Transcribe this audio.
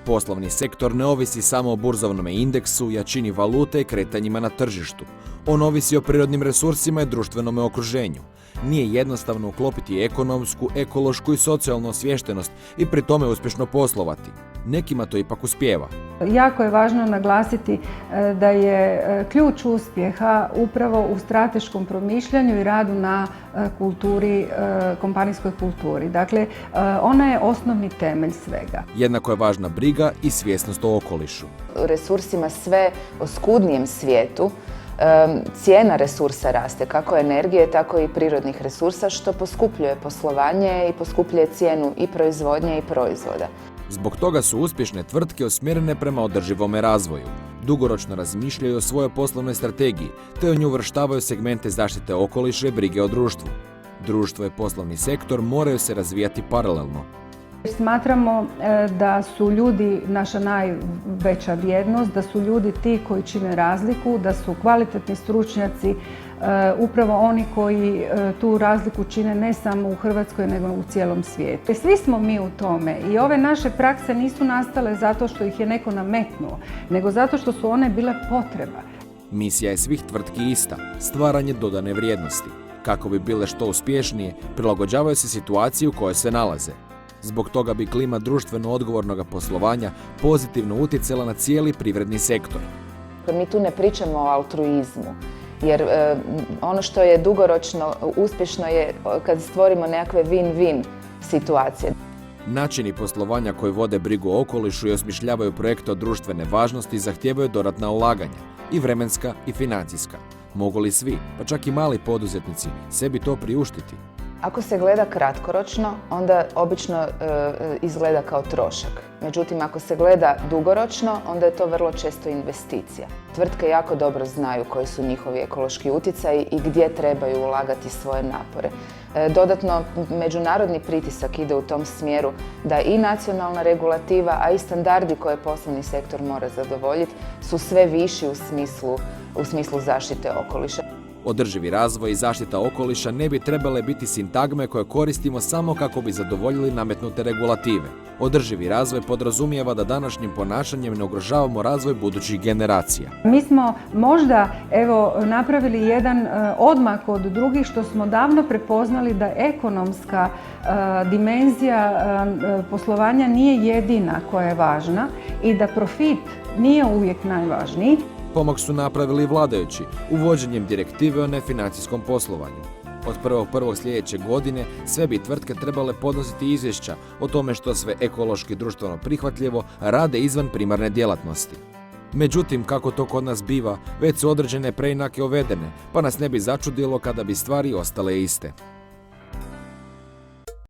Poslovni sektor ne ovisi samo o burzovnom indeksu, jačini valute i kretanjima na tržištu. On ovisi o prirodnim resursima i društvenom okruženju. Nije jednostavno uklopiti ekonomsku, ekološku i socijalnu osviještenost i pri tome uspješno poslovati. Nekima to ipak uspijeva. Jako je važno naglasiti da je ključ uspjeha upravo u strateškom promišljanju i radu na kulturi, kompanijskoj kulturi. Dakle, ona je osnovni temelj svega. Jednako je važna briga i svjesnost o okolišu. Resursima sve oskudnijem svijetu cijena resursa raste, kako energije, tako i prirodnih resursa, što poskupljuje poslovanje i poskupljuje cijenu i proizvodnje i proizvoda. Zbog toga su uspješne tvrtke usmjerene prema održivome razvoju. Dugoročno razmišljaju o svojoj poslovnoj strategiji, te u nju uvrštavaju segmente zaštite okoliša i brige o društvu. Društvo i poslovni sektor moraju se razvijati paralelno. Smatramo da su ljudi naša najveća vrijednost, da su ljudi ti koji čine razliku, da su kvalitetni stručnjaci, upravo oni koji tu razliku čine ne samo u Hrvatskoj nego u cijelom svijetu. Svi smo mi u tome i ove naše prakse nisu nastale zato što ih je neko nametnuo, nego zato što su one bile potreba. Misija je svih tvrtki ista, stvaranje dodane vrijednosti. Kako bi bile što uspješnije, prilagođavaju se situaciji u kojoj se nalaze. Zbog toga bi klima društveno odgovornog poslovanja pozitivno utjecala na cijeli privredni sektor. Mi tu ne pričamo o altruizmu, jer ono što je dugoročno uspješno je kad stvorimo nekakve win-win situacije. Načini poslovanja koji vode brigu o okolišu i osmišljavaju projekte od društvene važnosti zahtijevaju dodatna ulaganja, i vremenska i financijska. Mogu li svi, pa čak i mali poduzetnici, sebi to priuštiti? Ako se gleda kratkoročno, onda obično izgleda kao trošak. Međutim, ako se gleda dugoročno, onda je to vrlo često investicija. Tvrtke jako dobro znaju koji su njihovi ekološki utjecaji i gdje trebaju ulagati svoje napore. Dodatno, međunarodni pritisak ide u tom smjeru da i nacionalna regulativa, a i standardi koje poslovni sektor mora zadovoljiti su sve viši u smislu zaštite okoliša. Održivi razvoj i zaštita okoliša ne bi trebale biti sintagme koje koristimo samo kako bi zadovoljili nametnute regulative. Održivi razvoj podrazumijeva da današnjim ponašanjem ne ugrožavamo razvoj budućih generacija. Mi smo možda napravili jedan odmak od drugih što smo davno prepoznali da ekonomska dimenzija poslovanja nije jedina koja je važna i da profit nije uvijek najvažniji. Pomak su napravili vladajući uvođenjem direktive o nefinancijskom poslovanju. Od 1.1. sljedeće godine sve bi tvrtke trebale podnositi izvješća o tome što sve ekološki društveno prihvatljivo rade izvan primarne djelatnosti. Međutim, kako to kod nas biva, već su određene preinake uvedene, pa nas ne bi začudilo kada bi stvari ostale iste.